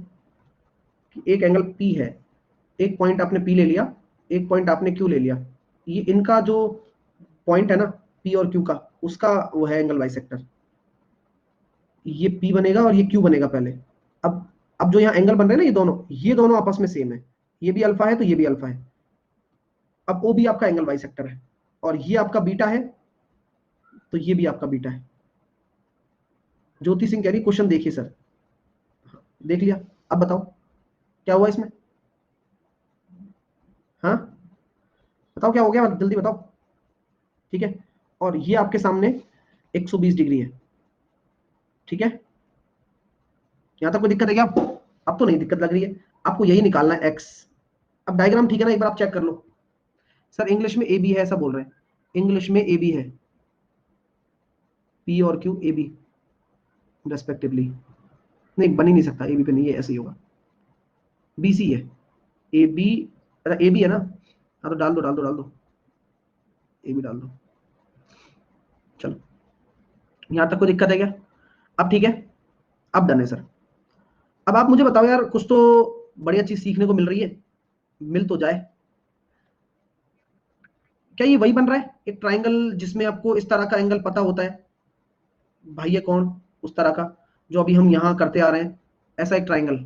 कि एक एंगल पी है, एक पॉइंट आपने पी ले लिया, एक पॉइंट आपने क्यू ले लिया, ये इनका जो पॉइंट है ना पी और क्यू का, उसका वो है एंगल बाइसेक्टर। ये पी बनेगा और ये क्यू बनेगा पहले। अब जो यहाँ एंगल बन रहे हैं ना ये दोनों आपस में सेम है, ये भी अल्फा है तो ये भी अल्फा है। अब ओ भी आपका एंगल बाइसेक्टर है, और ये आपका बीटा है तो ये भी आपका बीटा है। ज्योति सिंह कह रही क्वेश्चन देखिए सर। देख लिया, अब बताओ क्या हुआ इसमें। हाँ बताओ क्या हो गया, जल्दी बताओ। ठीक है, और ये आपके सामने 120 डिग्री है। ठीक है, यहां तक कोई दिक्कत है क्या? अब तो नहीं दिक्कत लग रही है, आपको यही निकालना है एक्स। अब डायग्राम ठीक है ना, एक बार आप चेक कर लो। सर इंग्लिश में ए बी है ऐसा बोल रहे हैं, इंग्लिश में ए बी है, पी और क्यू ए बी रेस्पेक्टिवली। नहीं बन ही नहीं सकता, ए बी पे नहीं है, ऐसे ही होगा, बी सी है। ए बी, ए बी है ना, हाँ तो डाल दो डाल दो डाल दो, ए बी डाल दो। चलो यहां तक कोई दिक्कत है क्या? अब ठीक है, अब डन है सर। अब आप मुझे बताओ यार, कुछ तो बढ़िया चीज सीखने को मिल रही है, मिल तो जाए। क्या ये वही बन रहा है एक ट्राइंगल जिसमें आपको इस तरह का एंगल पता होता है? भाई ये कौन, उस तरह का जो अभी हम यहां करते आ रहे हैं, ऐसा एक ट्राइंगल।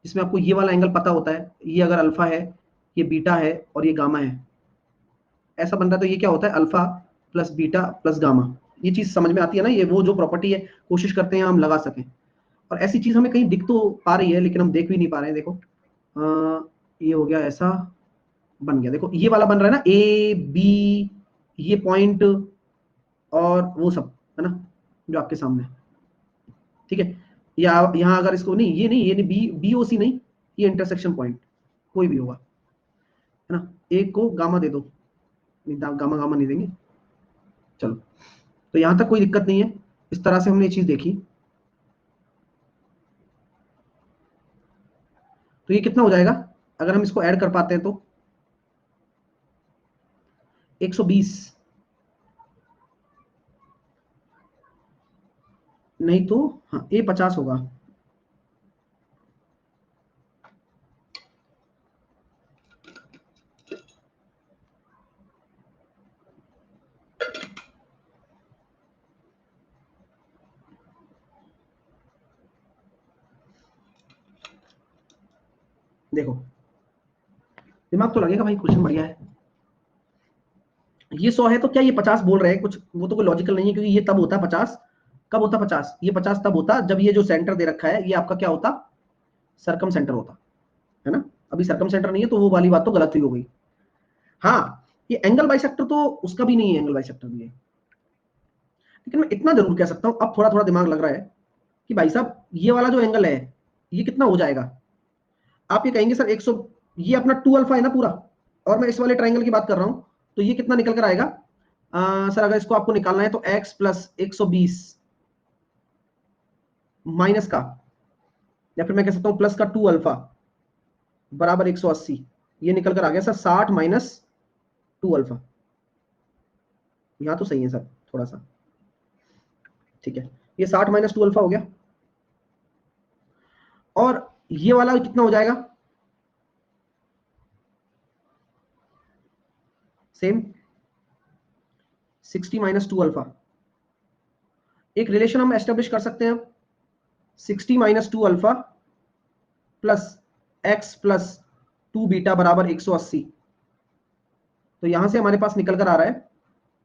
जिसमें आपको ये वाला एंगल पता होता है, ये अगर अल्फा है, ये बीटा है और ये गामा है, ऐसा बन रहा है। तो ये क्या होता है, alpha plus beta plus gamma. ये चीज समझ में आती है ना, ये वो जो प्रॉपर्टी है, कोशिश करते हैं हम लगा सकें। और ऐसी चीज हमें कहीं दिख तो पा रही है लेकिन हम देख भी नहीं पा रहे हैं। देखो ये हो गया ऐसा, बन गया। देखो ये वाला बन रहा है ना, ए बी, ये पॉइंट और वो सब है ना जो आपके सामने है। ठीक है, या यहाँ अगर इसको नहीं, ये नहीं बी बी ओ सी नहीं, ये इंटरसेक्शन पॉइंट कोई भी होगा, है ना। एक को गामा दे दो, नहीं गामा गामा नहीं देंगे। चलो, तो यहां तक कोई दिक्कत नहीं है, इस तरह से हमने ये चीज देखी। तो ये कितना हो जाएगा अगर हम इसको ऐड कर पाते हैं तो? 120, नहीं तो हाँ ए 50 होगा। देखो दिमाग तो लगेगा भाई, क्वेश्चन बढ़िया है। ये 100 है तो क्या ये 50 बोल रहे हैं कुछ, वो तो कोई लॉजिकल नहीं है, क्योंकि ये तब होता है 50, कब होता 50, ये 50 तब होता जब ये जो सेंटर दे रखा है ये आपका क्या होता, सरकम सेंटर होता, है ना। अभी सरकम सेंटर नहीं है तो वो वाली बात तो गलत ही हो गई। हाँ, ये एंगल बाइसेक्टर तो उसका भी नहीं है, एंगल बाइसेक्टर भी है। लेकिन मैं इतना जरूर कह सकता हूं, अब थोड़ा थोड़ा दिमाग लग रहा है कि भाई साहब ये वाला जो एंगल है ये कितना हो जाएगा। आप ये कहेंगे सर 100, ये अपना 2 अल्फा है ना पूरा, और मैं इस वाले ट्राइंगल की बात कर रहा हूं, तो ये कितना निकल कर आएगा? सर अगर इसको आपको निकालना है तो x प्लस 120 माइनस का, या फिर मैं कह सकता हूं प्लस का 2 अल्फा बराबर 180, ये निकल कर आ गया सर 60 माइनस 2 अल्फा। यहां तो सही है सर थोड़ा सा, ठीक है, ये 60 माइनस 2 अल्फा हो गया। और ये वाला कितना हो जाएगा? Same 60 minus 2 alpha. एक रिलेशन हम एस्टेब्लिश कर सकते हैं, 60 minus 2 alpha plus x plus 2 beta बराबर 180। तो यहां से हमारे पास निकल कर आ रहा है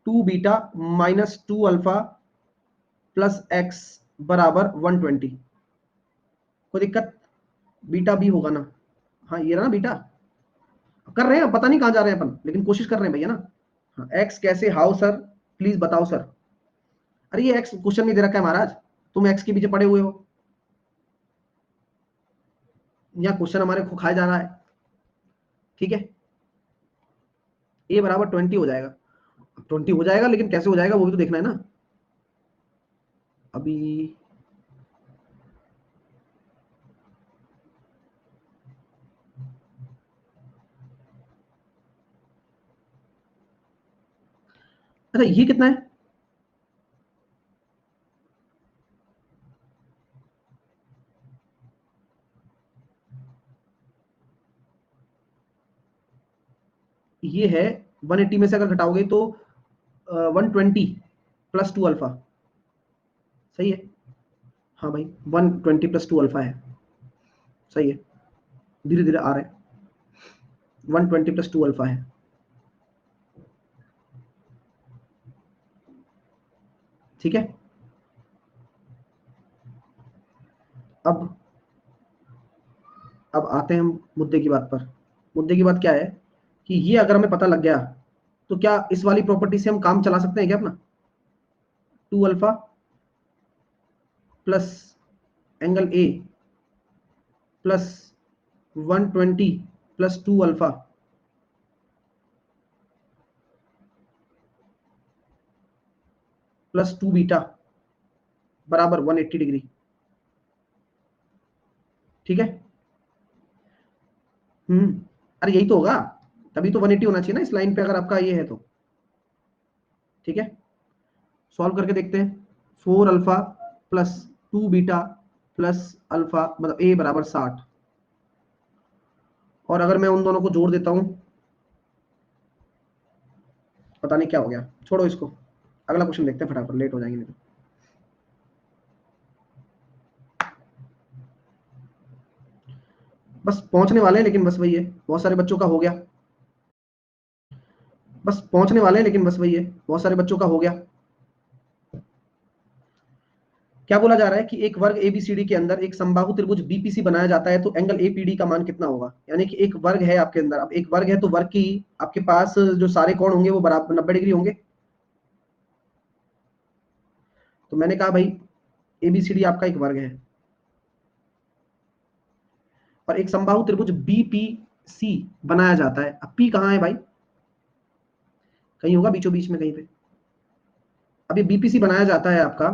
2 beta minus 2 alpha plus x बराबर 120। कोई दिक्कत? बीटा भी होगा ना, हाँ ये रहा ना बीटा। कर रहे हैं, पता नहीं कहां जा रहे हैं अपन, लेकिन कोशिश कर रहे हैं भैया ना। हाँ, एक्स कैसे, हाउ सर, प्लीज बताओ सर। अरे ये एक्स क्वेश्चन नहीं दे रखा है महाराज, तुम एक्स के पीछे पड़े हुए हो, यहाँ क्वेश्चन हमारे को खाया जा रहा है। ठीक है, ए बराबर 20 हो जाएगा। 20 हो जाएगा लेकिन कैसे हो जाएगा वो भी तो देखना है ना अभी। अच्छा ये कितना है? ये है 180 में से अगर घटाओगे तो 120 प्लस 2 अल्फा, सही है। हाँ भाई 120 प्लस 2 अल्फा है, सही है, धीरे धीरे आ रहा है, 120 प्लस 2 अल्फा है। ठीक है, अब आते हैं हम मुद्दे की बात पर। मुद्दे की बात क्या है कि ये अगर हमें पता लग गया तो क्या इस वाली प्रॉपर्टी से हम काम चला सकते हैं क्या अपना? 2 alpha plus angle A plus 120 plus 2 alpha plus 2 beta बराबर 180 डिग्री। ठीक है। अरे यही तो होगा, तभी तो 180 होना चाहिए ना इस लाइन पे, अगर आपका ये है तो। ठीक है, सॉल्व करके देखते हैं। 4 alpha plus 2 beta plus alpha मतलब ए बराबर 60। और अगर मैं उन दोनों को जोड़ देता हूं, पता नहीं क्या हो गया, छोड़ो इसको, अगला क्वेश्चन देखते हैं फटाफट, लेट हो जाएंगे नहीं तो। बस पहुंचने वाले हैं, लेकिन बस वही है, बहुत सारे बच्चों का हो गया। बस पहुंचने वाले हैं, लेकिन बस वही है, बहुत सारे बच्चों का हो गया। क्या बोला जा रहा है कि एक वर्ग एबीसीडी के अंदर एक समबाहु त्रिभुज बीपीसी बनाया जाता है तो एंगल एपीडी का मान कितना होगा? यानी कि एक वर्ग है आपके अंदर, अब एक वर्ग है तो वर्ग की आपके पास जो सारे कोण होंगे वो बराबर 90 डिग्री होंगे। तो मैंने कहा भाई एबीसीडी आपका एक वर्ग है और एक समबाहु त्रिभुज बीपीसी बनाया जाता है। अब पी कहाँ है भाई? कहीं होगा बीचों बीच में कहीं पे। अब ये बीपीसी बनाया जाता है आपका,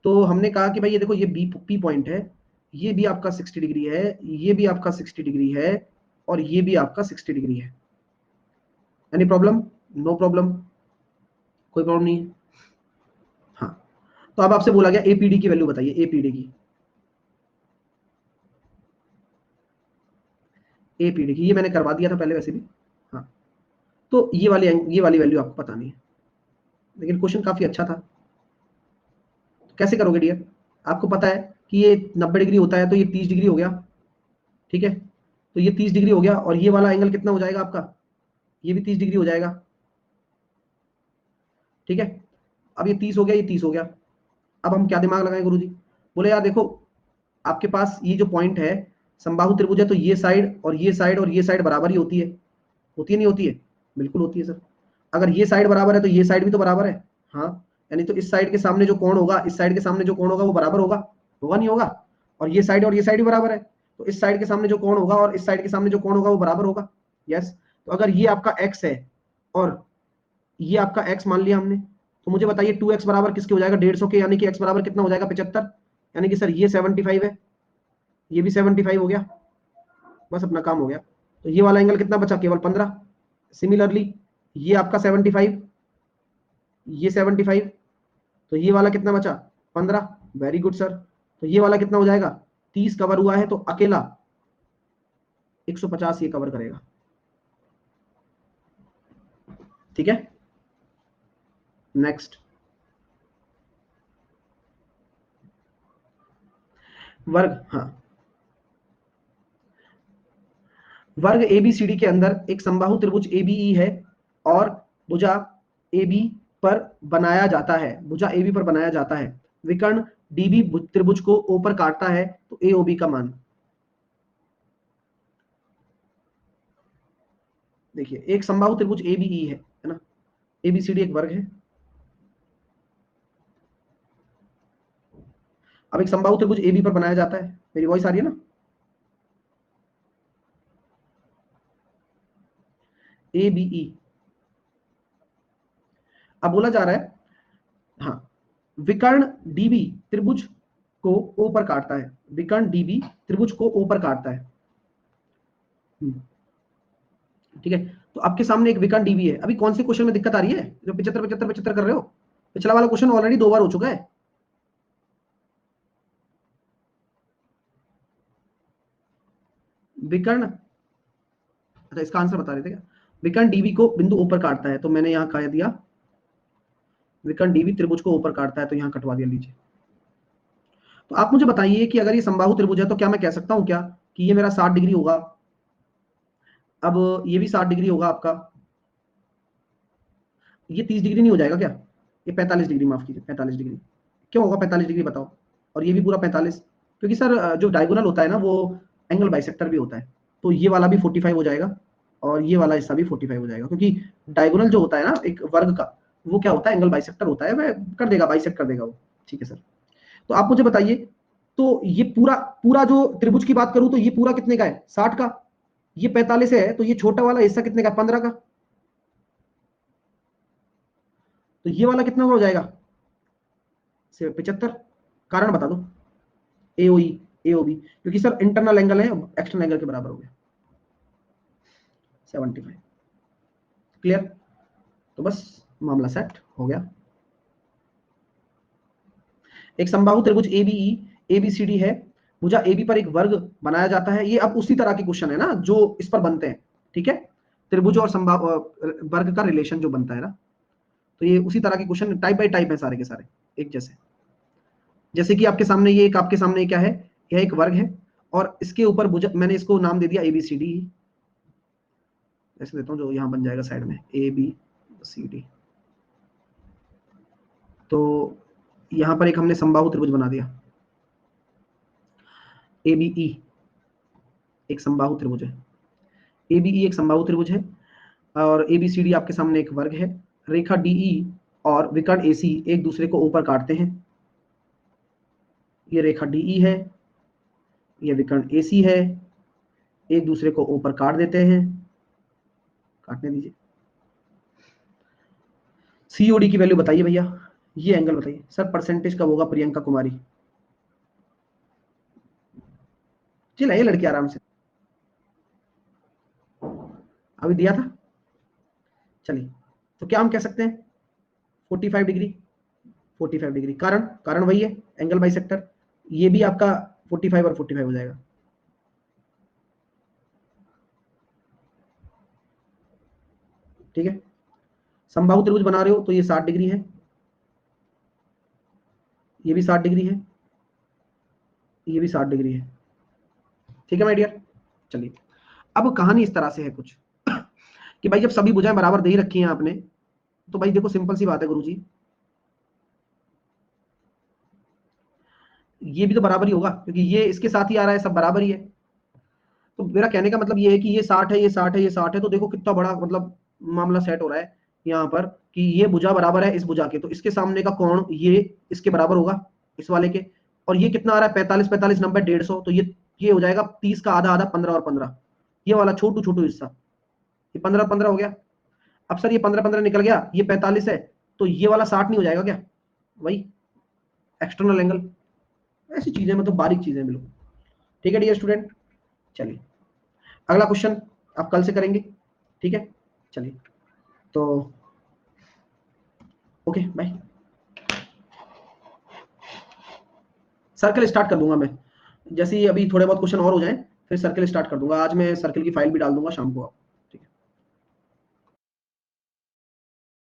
तो हमने कहा कि भाई ये देखो, ये बी पी पॉइंट है, ये भी आपका 60 डिग्री है, ये भी आपका 60 डिग्री है, और ये भी आपका 60 डिग्री है। Any problem? नो प्रॉब्लम, कोई प्रॉब्लम नहीं है। हाँ, तो अब आपसे बोला गया एपीडी की वैल्यू बताइए, एपीडी की, एपीडी की ये मैंने करवा दिया था पहले वैसे भी। हाँ, तो ये वाली वैल्यू आपको पता नहीं है, लेकिन क्वेश्चन काफी अच्छा था। कैसे करोगे डियर? आपको पता है कि ये 90 डिग्री होता है तो ये 30 डिग्री हो गया। ठीक है, तो ये 30 डिग्री हो गया, और ये वाला एंगल कितना हो जाएगा आपका? ये भी 30 डिग्री हो जाएगा। ठीक है, अब ये 30 हो गया, ये 30 हो गया। अब हम क्या दिमाग लगाएं गुरुजी? बोले यार देखो, आपके पास ये जो पॉइंट है, समबाहु त्रिभुज है, तो ये साइड और ये साइड और ये साइड बराबर ही होती है। होती है नहीं होती है? बिल्कुल होती है सर। अगर ये साइड बराबर है तो ये साइड भी तो बराबर है। हाँ, यानी तो इस साइड के सामने जो कोण होगा, इस साइड के सामने जो कोण होगा वो बराबर होगा, होगा नहीं होगा? और ये साइड भी बराबर है, तो इस साइड के सामने जो कोण होगा और इस साइड के सामने जो कोण होगा वो बराबर होगा। यस। तो अगर ये आपका x है और ये आपका x मान लिया हमने, तो मुझे बताइए 2x बराबर किसके हो जाएगा? 150 के, यानी कि x बराबर कितना हो जाएगा? 75। यानी कि सर ये 75 है, ये भी 75 हो गया, बस अपना काम हो गया। तो ये वाला एंगल कितना बचा? केवल 15। सिमिलरली ये आपका 75, ये 75, तो ये वाला कितना बचा? 15। Very good sir. तो ये वाला कितना हो जाएगा? 30 कवर हुआ है, तो अकेला 150 ये कवर करेगा। ठीक है, नेक्स्ट। वर्ग, हाँ, वर्ग एबीसीडी के अंदर एक समबाहु त्रिभुज एबीई है और भुजा एबी पर बनाया जाता है, भुजा एबी पर बनाया जाता है। विकर्ण डीबी त्रिभुज को ओ पर काटता है, तो एओबी का मान। देखिए, एक समबाहु त्रिभुज एबीई है ना, एबीसीडी एक वर्ग है। अब एक समबाहु त्रिभुज एबी पर बनाया जाता है, मेरी वॉइस आ रही है ना? एबीई, अब बोला जा रहा है, हाँ, विकर्ण डीबी त्रिभुज को ओ पर काटता है, विकर्ण डीबी त्रिभुज को ओ पर काटता है। ठीक है, तो आपके सामने एक विकर्ण डीबी है। अभी कौन से क्वेश्चन में दिक्कत आ रही है जो 75 75 75 कर रहे हो? पिछला वाला क्वेश्चन ऑलरेडी 2 बार हो चुका है। विकर्ण, अच्छा इसका आंसर बता रहे थे क्या? विकर्ण डीबी को बिंदु ऊपर काटता है, तो मैंने यहाँ कह दिया विकर्ण डीबी त्रिभुज को ऊपर काटता है, तो यहाँ कटवा दिया। लीजिए, तो आप मुझे बताइए कि अगर ये समबाहु त्रिभुज है तो क्या मैं कह सकता हूं क्या कि ये मेरा 60 डिग्री होगा। अब ये भी 60 डिग्री होगा आपका, ये 30 डिग्री नहीं हो जाएगा क्या? ये 45 डिग्री, माफ कीजिए 45 डिग्री। क्यों होगा 45 डिग्री बताओ? और ये भी पूरा 45, क्योंकि सर जो डायगोनल होता है ना वो एंगल बाइसेक्टर भी होता है, तो ये वाला भी 45 हो जाएगा और ये वाला हिस्सा भी 45 हो जाएगा, क्योंकि डायगोनल जो होता है ना एक वर्ग का, वो क्या होता है, एंगल बाइसेक्टर होता है, वह कर देगा, बाइसेक्ट कर देगा वो। ठीक है सर, तो आप मुझे बताइए, तो ये पूरा पूरा जो त्रिभुज की बात करूं तो ये पूरा कितने का है? 60 का। ये 45 है, तो ये छोटा वाला हिस्सा कितने का? 15 का। तो ये वाला कितना हो जाएगा? 75। कारण बता दो। एओई, एओबी, क्योंकि सर इंटरनल एंगल है, एक्सटर्नल एंगल के बराबर हो गया 75। क्लियर? तो बस मामला सेट हो गया। एक समबाहु त्रिभुज एबीई एबीसीडी है, भुजा एबी पर एक वर्ग बनाया जाता है। ये अब उसी तरह के क्वेश्चन है ना जो इस पर बनते हैं। ठीक है, त्रिभुज और समबाहु वर्ग का रिलेशन जो बनता है ना, तो ये उसी तरह के क्वेश्चन टाइप बाय टाइप है, सारे के सारे एक जैसे। जैसे कि आपके सामने ये एक, आपके सामने क्या है, यह एक वर्ग है और इसके ऊपर भुजा, मैंने इसको नाम दे दिया एबीसीडी, ऐसे देता हूं जो यहां बन जाएगा साइड में, ए बी सी डी। तो यहां पर एक हमने समबाहु त्रिभुज बना दिया, एबीई एक समबाहु त्रिभुज है, एबीई एक समबाहु त्रिभुज है और एबीसीडी आपके सामने एक वर्ग है। रेखा डीई और विकर्ण एसी एक दूसरे को ऊपर काटते हैं। ये रेखा डीई है, ये विकर्ण एसी है, एक दूसरे को ऊपर काट देते हैं। काटने दीजिए। सीओडी की वैल्यू बताइए भैया, ये एंगल बताइए सर। परसेंटेज कब होगा प्रियंका कुमारी? चिल्लाइए लड़की आराम से, अभी दिया था। चलिए, तो क्या हम कह सकते हैं 45 डिग्री, 45 डिग्री। कारण कारण वही है, एंगल बाइसेक्टर। ये भी आपका 45 और 45 हो जाएगा। ठीक है, समबाहु त्रिभुज बना रहे हो तो ये 60 डिग्री है, ये भी 60 डिग्री है, ये भी 60 डिग्री है। ठीक है माय डियर। चलिए, अब कहानी इस तरह से है कुछ कि भाई जब सभी भुजाएं बराबर दे ही रखी हैं आपने, तो भाई देखो सिंपल सी बात है गुरुजी, ये भी तो बराबर ही होगा क्योंकि ये इसके साथ ही आ रहा है, सब बराबर ही है। तो मेरा कहने का मतलब ये है कि ये 60 है, ये 60 है, ये 60 है, तो देखो कितना बड़ा मतलब मामला सेट हो रहा है यहाँ पर कि ये भुजा बराबर है इस भुजा के, तो इसके सामने का कोण ये इसके बराबर होगा, इस वाले के। और ये कितना आ रहा है? 45 45 90 150, तो ये हो जाएगा 30 का आधा आधा, 15 और 15, ये वाला छोटू छोटू हिस्सा, ये 15 15 हो गया। अब सर ये 15 15 निकल गया, ये 45 है, तो ये वाला 60 नहीं हो जाएगा क्या? वही एक्सटर्नल एंगल। ऐसी चीजें मतलब बारीक चीजें बिल्कुल। ठीक है डियर स्टूडेंट, चलिए अगला क्वेश्चन आप कल से करेंगे। ठीक है, चलिए तो ओके बाय। सर्कल स्टार्ट कर दूंगा मैं, जैसे ही अभी थोड़े बहुत क्वेश्चन और हो जाएं फिर सर्कल स्टार्ट कर दूंगा। आज मैं सर्कल की फाइल भी डाल दूंगा शाम को।